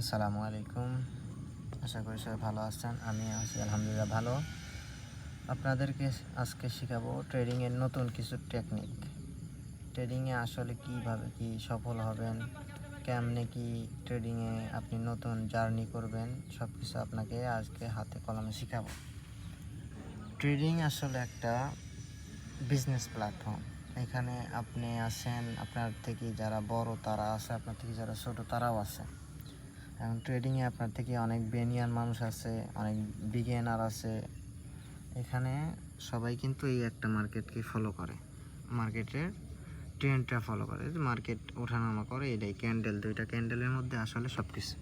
আসসালামু আলাইকুম। আশা করি সবাই ভালো আছেন। আমি আছি আলহামদুলিল্লাহ ভালো। আপনাদেরকে আজকে শেখাবো ট্রেডিংয়ের নতুন কিছু টেকনিক। ট্রেডিংয়ে আসলে কীভাবে কি সফল হবেন, কেমনে কি ট্রেডিংয়ে আপনি নতুন জার্নি করবেন, সব কিছু আপনাকে আজকে হাতে কলমে শেখাবো। ট্রেডিং আসলে একটা বিজনেস প্ল্যাটফর্ম। এখানে আপনি আছেন, আপনার থেকে যারা বড় তারা আছে, আপনার থেকে যারা ছোট তারাও আছে। এখন ট্রেডিংয়ে আপনার থেকে অনেক বেনিয়ান মানুষ আছে, অনেক বিগিনার আছে। এখানে সবাই কিন্তু এই একটা মার্কেটকে ফলো করে, মার্কেটের ট্রেন্ডটা ফলো করে, মার্কেট ওঠানামা করে, এটাই ক্যান্ডেল, দুইটা ক্যান্ডেলের মধ্যে আসলে সব কিছু।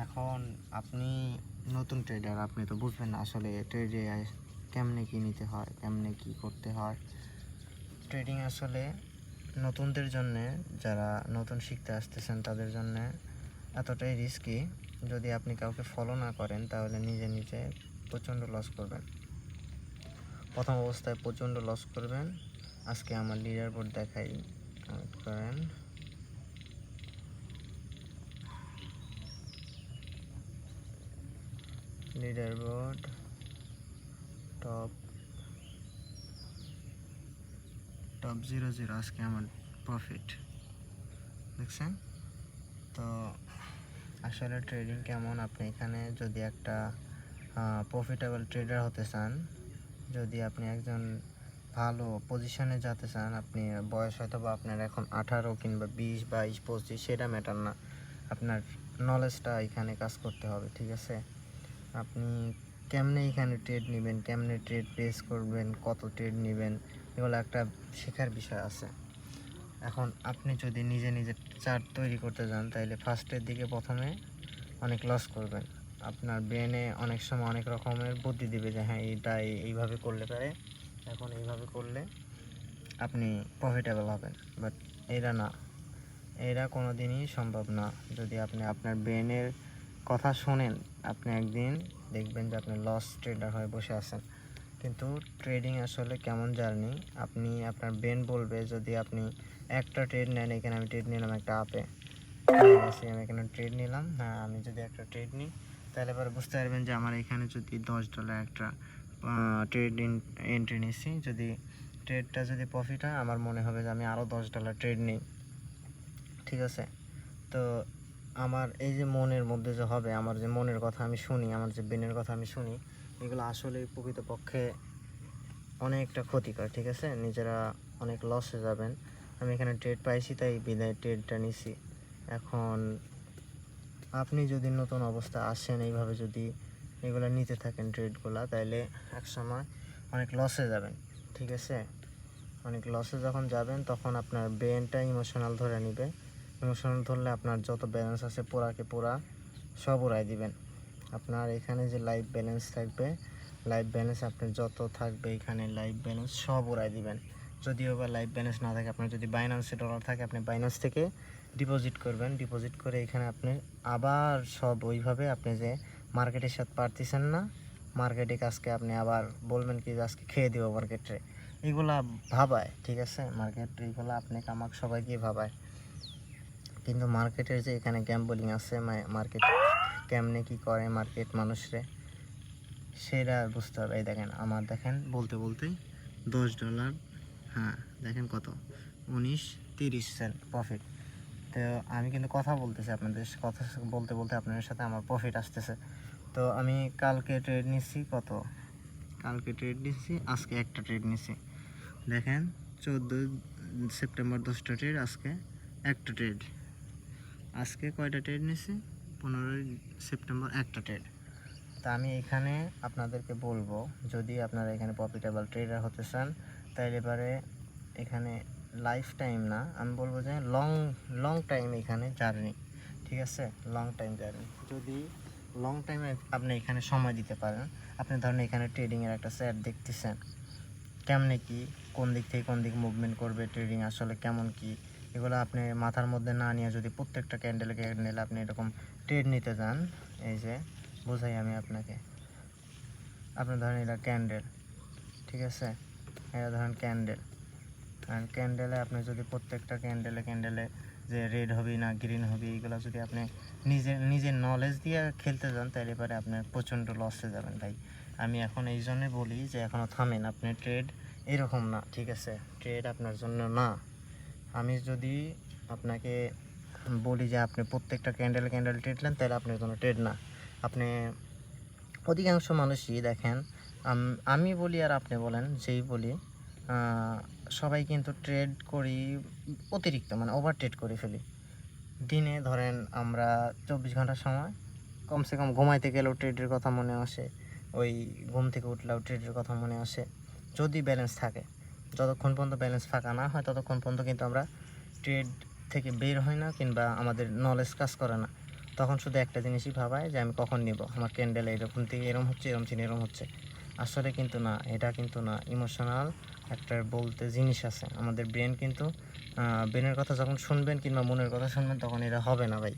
এখন আপনি নতুন ট্রেডার, আপনি তো বুঝবেন না আসলে ট্রেডে কেমনে কী নিতে হয়, কেমনে কী করতে হয়। ট্রেডিং আসলে নতুনদের জন্যে, যারা নতুন শিখতে আসতেছেন তাদের জন্যে এতটাই রিস্কি। যদি আপনি কাউকে ফলো না করেন তাহলে নিজে নিজে প্রচণ্ড লস করবেন। প্রথম অবস্থায় প্রচণ্ড লস করবেন। আজকে আমার লিডার বোর্ড দেখাই, কানেক্ট করেন। লিডার বোর্ড টপ 0 আজকে আমার প্রফিট দেখছেন তো। আসলে ট্রেডিং কেমন, আপনি এখানে যদি একটা প্রফিটেবল ট্রেডার হতে চান, যদি আপনি একজন ভালো পজিশনে যেতে চান, আপনি বয়স হয়তো বা আপনার এখন 18 কিংবা 20, 22, 25 সেটা ম্যাটার না, আপনার নলেজটা এখানে কাজ করতে হবে, ঠিক আছে। আপনি কেমনে এখানে ট্রেড নেবেন, কেমনে ট্রেড প্লেস করবেন, কত ট্রেড নেবেন, এগুলো একটা শেখার বিষয় আছে। এখন আপনি যদি নিজে নিজে চার্ট তৈরি করতে যান তাহলে ফার্স্টের দিকে প্রথমে অনেক লস করবেন। আপনার ব্রেনে অনেক সময় অনেক রকমের বুদ্ধি দিবে যে হ্যাঁ এটা এইভাবে করলে পারে, এখন এইভাবে করলে আপনি প্রফিটেবল হবেন, বাট এরা না, এরা কোনো দিনই সম্ভব না। যদি আপনি আপনার ব্রেনের কথা শোনেন, আপনি একদিন দেখবেন যে আপনি লস ট্রেডার হয়ে বসে আছেন। কিন্তু ট্রেডিং আসলে কেমন জার্নি, আপনি আপনার ব্রেন বলবে, যদি আপনি একটা ট্রেড নেন, এখানে আমি ট্রেড নিলাম একটা আপে, আমি এখানে ট্রেড নিলাম, হ্যাঁ আমি যদি একটা ট্রেড নিই তাহলে পরে বুঝতে পারবেন যে আমার এখানে যদি $10 একটা ট্রেড এন্ট্রি নিচ্ছি, যদি ট্রেডটা যদি প্রফিট হয় আমার মনে হবে যে আমি আরও $10 ট্রেড নিই, ঠিক আছে। তো আমার এই যে মনের মধ্যে যে হবে, আমার যে মনের কথা আমি শুনি, আমার যে ব্রেনের কথা আমি শুনি, এগুলো আসলে প্রকৃতপক্ষে অনেকটা ক্ষতিকর, ঠিক আছে। নিজেরা অনেক লসে যাবেন। আমি এখানে ট্রেড পাইছি তাই বিদায় ট্রেডটা নিছি। এখন আপনি যদি নতুন অবস্থা আসেন, এইভাবে যদি এগুলো নিতে থাকেন ট্রেডগুলো, তাইলে একসময় অনেক লসে যাবেন, ঠিক আছে। অনেক লসে যখন যাবেন তখন আপনার ব্রেনটা ইমোশনাল ধরে নেবে। ইমোশনাল ধরলে আপনার যত ব্যালেন্স আছে পুরাকে পুরা সব উড়াই দিবেন। আপনার এখানে যে লাইফ ব্যালেন্স থাকবে, লাইফ ব্যালেন্স আপনার যত থাকবে এখানে লাইফ ব্যালেন্স সব উড়াই দিবেন। যদিও বা লাইফ ব্যালেন্স না থাকে, আপনার যদি বাইন্যান্সে ডলার থাকে, আপনি বাইন্যান্স থেকে ডিপোজিট করবেন, ডিপোজিট করে এখানে আপনি আবার সব ওইভাবে আপনি যে মার্কেটের সাথে পারতেছেন না, মার্কেটে আজকে আপনি আবার বলবেন কি আজকে খেয়ে দিব মার্কেটে, এগুলা ভাবায়, ঠিক আছে। মার্কেট এইগুলো আপনি কামাক সবাইকে ভাবায়, কিন্তু মার্কেটের যে এখানে গ্যাম্বলিং আছে, মার্কেট কেমনে কি করে মার্কেট মানুষরে, সেটা বুঝতে হবে। এই দেখেন আমার, দেখেন বলতে বলতেই $10, হ্যাঁ দেখেন কত, 19.30 প্রফিট। তো আমি কিন্তু কথা বলতেছি, আপনাদের কথা বলতে বলতে আপনাদের সাথে আমার প্রফিট আসতেছে। তো আমি কালকে ট্রেড নিচ্ছি কত, কালকে ট্রেড নিচ্ছি, আজকে একটা ট্রেড নিচ্ছি, দেখেন 14 সেপ্টেম্বর 10টা ট্রেড, আজকে একটা ট্রেড। আজকে কয়টা ট্রেড নিচ্ছি, 15 সেপ্টেম্বর একটা ট্রেড। তা আমি এখানে আপনাদেরকে বলবো, যদি আপনারা এখানে প্রফিটেবল ট্রেডার হতে চান তাইলে এবারে এখানে লাইফ টাইম না, আমি বলবো যে লং টাইম এখানে জার্নি, ঠিক আছে। লং টাইম জার্নি, যদি লং টাইমে আপনি এখানে সময় দিতে পারেন, আপনি ধরেন এখানে ট্রেডিংয়ের একটা সেট দেখতেছেন, কেমনে কি, কোন দিক থেকে কোন দিক মুভমেন্ট করবে, ট্রেডিং আসলে কেমন কি, এগুলো আপনি মাথার মধ্যে না নিয়ে যদি প্রত্যেকটা ক্যান্ডেলে আপনি এরকম ট্রেড নিতে যান, এই যে বোঝাই আমি আপনাকে, আপনি ধরেন এটা ক্যান্ডেল, ঠিক আছে, এটা ধরেন ক্যান্ডেল, আর ক্যান্ডেলে আপনি যদি প্রত্যেকটা ক্যান্ডেলে যে রেড হবে না গ্রিন হবে, এইগুলো যদি আপনি নিজের নলেজ দিয়ে খেলতে যান তাহলে পরে আপনার প্রচণ্ড লসে যাবেন ভাই। আমি এখন এই জন্যে বলি যে এখনও থামেন, আপনি ট্রেড এরকম না, ঠিক আছে? ট্রেড আপনার জন্য না। আমি যদি আপনাকে বলি যে আপনি প্রত্যেকটা ক্যান্ডেল ট্রেড নেন, তাহলে আপনার জন্য ট্রেড না। আপনি অধিকাংশ মানুষই দেখেন, আমি বলি আর আপনি বলেন, যেই বলি, সবাই কিন্তু ট্রেড করি অতিরিক্ত, মানে ওভার ট্রেড করে ফেলি। দিনে ধরেন আমরা 24 ঘন্টার সময় কমসে কম ঘুমাইতে গেলেও ট্রেডের কথা মনে আসে, ওই ঘুম থেকে উঠলেও ট্রেডের কথা মনে আসে, যদি ব্যালেন্স থাকে। যতক্ষণ পর্যন্ত ব্যালেন্স ফাঁকা না হয় ততক্ষণ পর্যন্ত কিন্তু আমরা ট্রেড থেকে বের হয় না, কিংবা আমাদের নলেজ কাজ করে না। তখন শুধু একটা জিনিসই ভাবায় যে আমি কখন নেব, আমার ক্যান্ডেল এরকম থেকে এরম হচ্ছে, এরম চিনি এরম হচ্ছে। আসলে কিন্তু না, এটা কিন্তু না। ইমোশনাল একটা বলতে জিনিস আছে, আমাদের ব্রেন কিন্তু ব্রেনের কথা যখন শুনবেন কিংবা মনের কথা শুনবেন তখন এটা হবে না ভাই।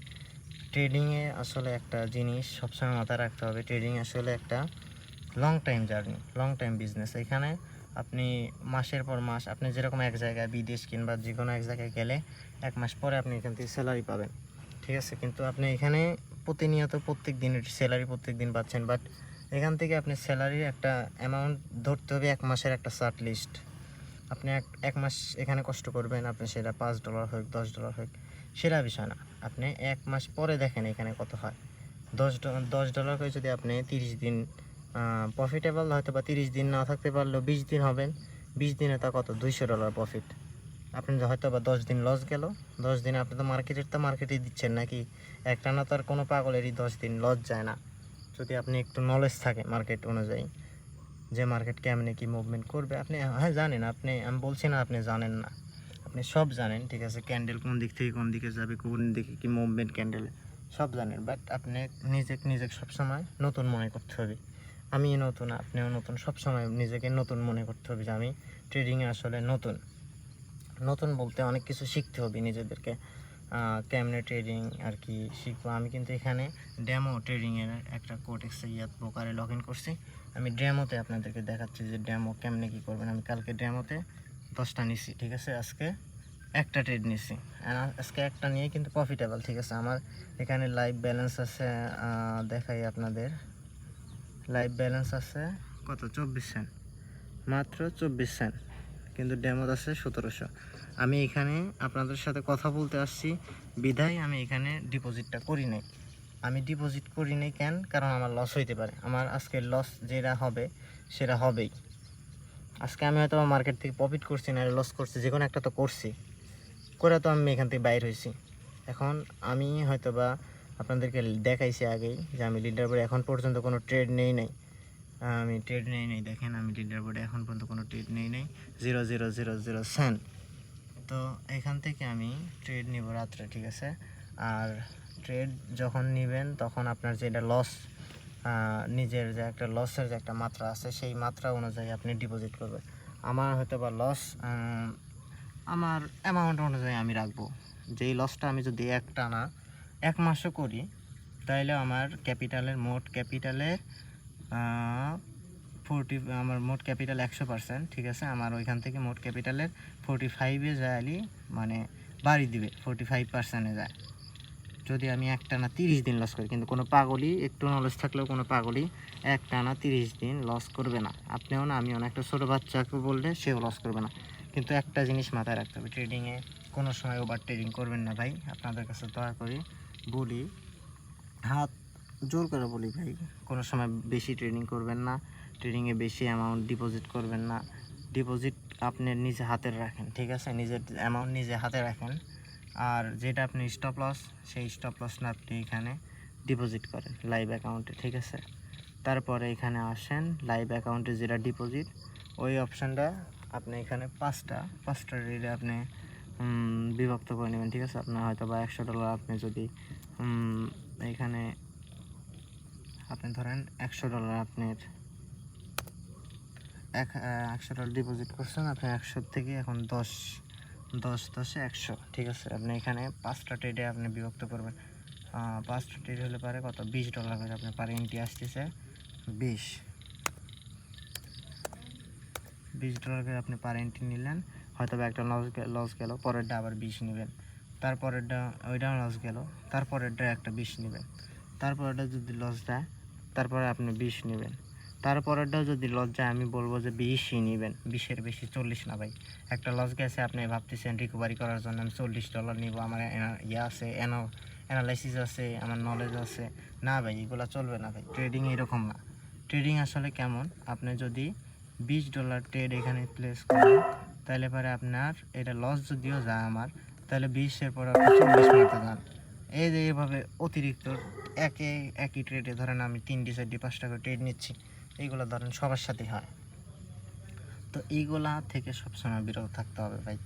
ট্রেডিংয়ে আসলে একটা জিনিস সবসময় মাথায় রাখতে হবে, ট্রেডিং আসলে একটা long time journey, long time business. এখানে আপনি মাসের পর মাস, আপনি যেরকম এক জায়গায় বিদেশ কিংবা যে কোনো এক জায়গায় গেলে 1 মাস পরে আপনি এখান থেকে স্যালারি পাবেন, ঠিক আছে? কিন্তু আপনি এখানে প্রতিনিয়ত প্রত্যেক দিনের স্যালারি প্রত্যেক দিন পাচ্ছেন, বাট এখান থেকে আপনি স্যালারির একটা অ্যামাউন্ট ধরতে হবে 1 মাসের একটা চার্ট লিস্ট। আপনি এক মাস এখানে কষ্ট করবেন, আপনি সেটা $5 হোক $10 হোক সেটা বিষয় না। আপনি 1 মাস পরে দেখেন এখানে কত হয়। $10 করে যদি আপনি 30 দিন প্রফিটেবল, হয়তো বা 30 দিন না থাকতে পারলেও 20 দিন হবেন, 20 দিনে তা কত $200 প্রফিট। আপনি হয়তো বা 10 দিন লস গেল, 10 দিনে আপনি তো মার্কেটেই দিচ্ছেন নাকি? একটানা তো আর কোনো পাগলেরই 10 দিন লস যায় না, যদি আপনি একটু নলেজ থাকে মার্কেট অনুযায়ী, যে মার্কেট কেমনে কি মুভমেন্ট করবে। আপনি হ্যাঁ জানেন, আপনি, আমি বলছি না আপনি জানেন না, আপনি সব জানেন, ঠিক আছে? ক্যান্ডেল কোন দিক থেকে কোন দিকে যাবে, কোন দিকে কি মুভমেন্ট ক্যান্ডেলে, সব জানেন। বাট আপনি নিজেকে সবসময় নতুন মনে করতে হবে। আমি নতুন, আপনিও নতুন, সবসময় নিজেকে নতুন মনে করতে হবে যে আমি ট্রেডিংয়ে আসলে নতুন। নতুন বলতে অনেক কিছু শিখতে হবে নিজেদেরকে, কেমনে ট্রেডিং আর কি শিখবো। আমি কিন্তু এখানে ডেমো ট্রেডিংয়ের একটা কোডেক্স ব্রোকারে লগ ইন করছি। আমি ডেমোতে আপনাদেরকে দেখাচ্ছি যে ডেমো কেমনে কী করবেন। আমি কালকে ডেমোতে 10টা নিছি, ঠিক আছে? আজকে একটা ট্রেড নিছি, আজকে একটা নিয়ে কিন্তু প্রফিটেবল, ঠিক আছে? আমার এখানে লাইভ ব্যালেন্স আছে, দেখাই আপনাদের। লাইভ ব্যালেন্স আছে কত, 24 সেন্ট, মাত্র 24 সেন্ট, কিন্তু ডেমোর আছে 1700। আমি এখানে আপনাদের সাথে কথা বলতে আসছি বিধায় আমি এখানে ডিপোজিটটা করি নাই। আমি ডিপোজিট করি নাই কেন? কারণ আমার লস হইতে পারে, আমার আজকে লস যেটা হবে সেটা হবেই। আজকে আমি হয়তো মার্কেট থেকে প্রফিট করছি না লস করছি, যে কোনো একটা তো করছি, করে তো আমি এখান থেকে বাইর হয়েছি। এখন আমি হয়তো বা আপনাদেরকে দেখাইছি আগেই যে আমি লিডার বোর্ডে এখন পর্যন্ত কোনো ট্রেড নেই নাই, আমি ট্রেড নেই নাই, দেখেন আমি লিডার বোর্ডে এখন পর্যন্ত কোনো ট্রেড নেই নাই, 0.000 সেন্ট। তো এখান থেকে আমি ট্রেড নিব রাত্রে, ঠিক আছে? আর ট্রেড যখন নেবেন তখন আপনার যেটা লস, নিজের যে একটা লসের যে একটা মাত্রা আছে সেই মাত্রা অনুযায়ী আপনি ডিপোজিট করবেন। আমার হয়তো বা লস আমার অ্যামাউন্ট অনুযায়ী আমি রাখবো। যেই লসটা আমি যদি একটানা 1 মাসও করি, তাইলে আমার ক্যাপিটালের মোট ক্যাপিটালে 100%, ঠিক আছে? আমার ওইখান থেকে মোট ক্যাপিটালের 45-এ যায়, মানে বাড়ি দিবে, 45%-এ যায় যদি আমি একটানা 30 দিন লস করি। কিন্তু কোনো পাগলই, একটু নলেজ থাকলেও কোনো পাগলই একটানা 30 দিন লস করবে না। আপনিও না, আমিও না, একটা ছোটো বাচ্চাকে বললে সেও লস করবে না। কিন্তু একটা জিনিস মাথায় রাখতে হবে, ট্রেডিংয়ে কোনো সময় ওভার ট্রেডিং করবেন না ভাই। আপনাদের কাছে দয়া করে বলি, হাত জোর করে বলি ভাই, কোনো সময় বেশি ট্রেডিং করবেন না, ট্রেডিংয়ে বেশি অ্যামাউন্ট ডিপোজিট করবেন না। ডিপোজিট আপনি নিজে হাতে রাখেন, ঠিক আছে? নিজের অ্যামাউন্ট নিজে হাতে রাখেন, আর যেটা আপনি স্টপ লস, সেই স্টপ লসটা আপনি এখানে ডিপোজিট করেন লাইভ অ্যাকাউন্টে, ঠিক আছে? তারপরে এখানে আসেন, লাইভ অ্যাকাউন্টে যেটা ডিপোজিট, ওই অপশানটা আপনি এখানে পাঁচটা রেটে আপনি বিভক্ত করে নেবেন, ঠিক আছে? আপনার হয়তো বা $100 আপনি যদি এখানে আপনি ধরেন $100 আপনার $100 ডিপোজিট করছেন, আপনি 100 থেকে এখন 10 100, ঠিক আছে? আপনি এখানে 5টা ট্রেডে আপনি বিভক্ত করবেন। 5টা ট্রেড হলে পারে কত, $20 করে আপনার পার এন্ট্রি আসতেছে। $20 করে আপনি পার এন্ট্রি নিলেন, হয়তো বা একটা লস গেল, পরেরটা আবার 20 নেবেন, তারপরেরটা ওইটাও লস গেল, তারপরেরটা একটা 20 নেবেন, তারপরেরটা যদি লস যায় তারপরে আপনি 20 নেবেন, তারপরেরটাও যদি লস যায় আমি বলবো যে 20ই নেবেন, 20-এর বেশি 40 না ভাই। একটা লস গেছে আপনি ভাবতেছেন রিকভারি করার জন্য আমি $40 নিব, আমার ইয়ে আছে, অ্যানালাইসিস আছে, আমার নলেজ আছে। না ভাই, এগুলো চলবে না ভাই, ট্রেডিং এরকম না। ট্রেডিং আসলে কেমন, আপনি যদি $20 ট্রেড এখানে প্লেস করেন তাহলে পরে আপনার এটা লস যদিও যায় আমার, তাহলে 20-এর পর আপনি 40 মারতে যান। এই যে এইভাবে অতিরিক্ত একই ট্রেডে ধরেন আমি 3টি 4টি 5টা করে ট্রেড নিচ্ছি, এইগুলো ধরেন সবার সাথেই হয়। তো এইগুলা থেকে সবসময় বিরত থাকতে হবে ভাই।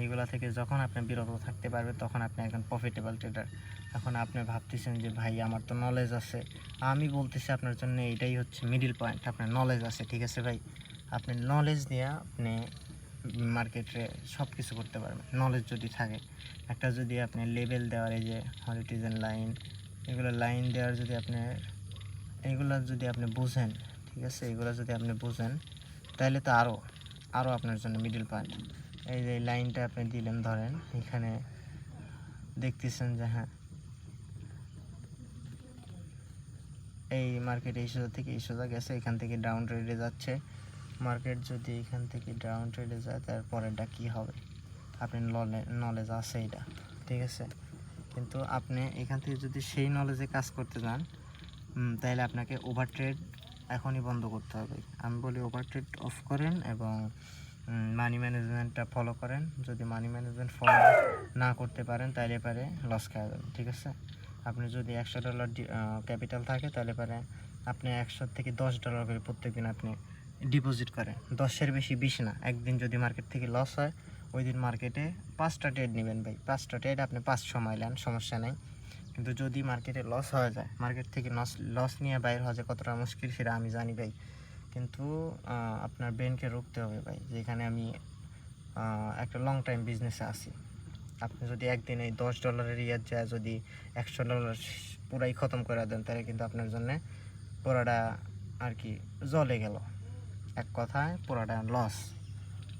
এইগুলা থেকে যখন আপনি বিরত থাকতে পারবেন তখন আপনি একজন প্রফিটেবল ট্রেডার। এখন আপনি ভাবতেছেন যে ভাই আমার তো নলেজ আছে, আমি বলতেছি আপনার জন্য এটাই হচ্ছে মিডিল পয়েন্ট, আপনার নলেজ আছে, ঠিক আছে ভাই। আপনি নলেজ দিয়ে আপনি মার্কেটে সব কিছু করতে পারবেন, নলেজ যদি থাকে। একটা যদি আপনি লেভেল দেওয়ার, এই যে হরিজন্টাল লাইন, এগুলো লাইন দেওয়ার যদি আপনি এগুলো যদি আপনি বুঝেন, ঠিক আছে, এগুলো যদি আপনি বুঝেন তাহলে তো আরও আপনার জন্য মিডল পয়েন্ট। এই যে লাইনটা আপনি দিলেন, ধরেন এখানে দেখতেছেন যে হ্যাঁ এই মার্কেট এই সোজা থেকে এই সোজা গেছে, এখান থেকে ডাউন ট্রেডে যাচ্ছে। মার্কেট যদি এখান থেকে ডাউন ট্রেডে যায় তারপরেরটা কী হবে, আপনি নলেজ আছে এটা, ঠিক আছে। কিন্তু আপনি এখান থেকে যদি সেই নলেজে কাজ করতে যান তাহলে আপনাকে ওভার ট্রেড এখনই বন্ধ করতে হবে। আমি বলি ওভার ট্রেড অফ করেন এবং মানি ম্যানেজমেন্টটা ফলো করেন। যদি মানি ম্যানেজমেন্ট ফলো না করতে পারেন তাহলে পারে লস খাওয়া যাবেন, ঠিক আছে। আপনি যদি $100 ক্যাপিটাল থাকে তাহলে পারে আপনি 100 থেকে $10 করে প্রত্যেকদিন আপনি ডিপোজিট করেন, 10-এর বেশি 20 না। একদিন যদি মার্কেট থেকে লস হয় ওই দিন মার্কেটে 5টা ট্রেড নেবেন ভাই, 5টা ট্রেড আপনি 5 সময় নেন, সমস্যা নেই। কিন্তু যদি মার্কেটে লস হয়ে যায়, মার্কেট থেকে লস নিয়ে বাইর হওয়া যায় কতটা মুশকিল সেটা আমি জানি ভাই। কিন্তু আপনার ব্রেনকে রুখতে হবে ভাই, যেখানে আমি একটা লং টাইম বিজনেসে আছি। আপনি যদি একদিন এই $10 ইয়ার যায় যদি $100 পুরাই খতম করে দেন তাহলে কিন্তু আপনার জন্য পুরাটা আর কি জ্বলে গেল, এক কথায় পুরাটা লস।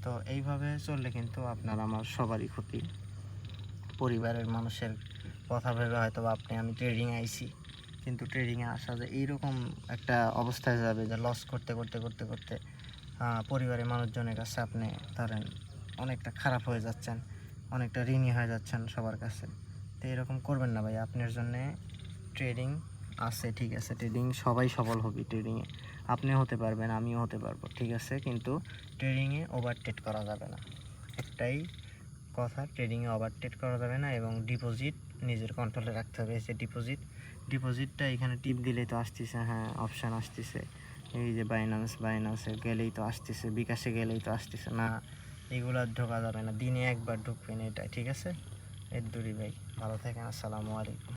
তো এইভাবে চললে কিন্তু আপনার আমার সবারই ক্ষতি। পরিবারের মানুষের কথা ভেবে হয়তো আপনি আমি ট্রেডিংয়ে আইছি, কিন্তু ট্রেডিংয়ে আসা যে এইরকম একটা অবস্থায় যাবে যে লস করতে করতে করতে করতে পরিবারের মানুষজনের কাছে আপনি ধরেন অনেকটা খারাপ হয়ে যাচ্ছেন, অনেকটা ঋণী হয়ে যাচ্ছেন সবার কাছে। তো এরকম করবেন না ভাই, আপনার জন্যে ট্রেডিং আছে, ঠিক আছে। ট্রেডিং সবাই সফল হবে, ট্রেডিংয়ে আপনিও হতে পারবেন, আমিও হতে পারবো, ঠিক আছে। কিন্তু ট্রেডিংয়ে ওভার ট্রেড করা যাবে না, একটাই কথা, ট্রেডিংয়ে ওভার ট্রেড করা যাবে না। এবং ডিপোজিট নিজের কন্ট্রোলে রাখতে হবে। যে ডিপোজিটটা এখানে টিপ দিলেই তো আসতেছে, হ্যাঁ অপশান আসতেছে, এই যে বাইন্যান্সে গেলেই তো আসতেছে, বিকাশে গেলেই তো আসতেছে না, এগুলো ঢোকা যাবে না, দিনে একবার ঢুকবেন, এটা ঠিক আছে। এর দূরই ভাই, ভালো থাকেন, আসসালামু আলাইকুম।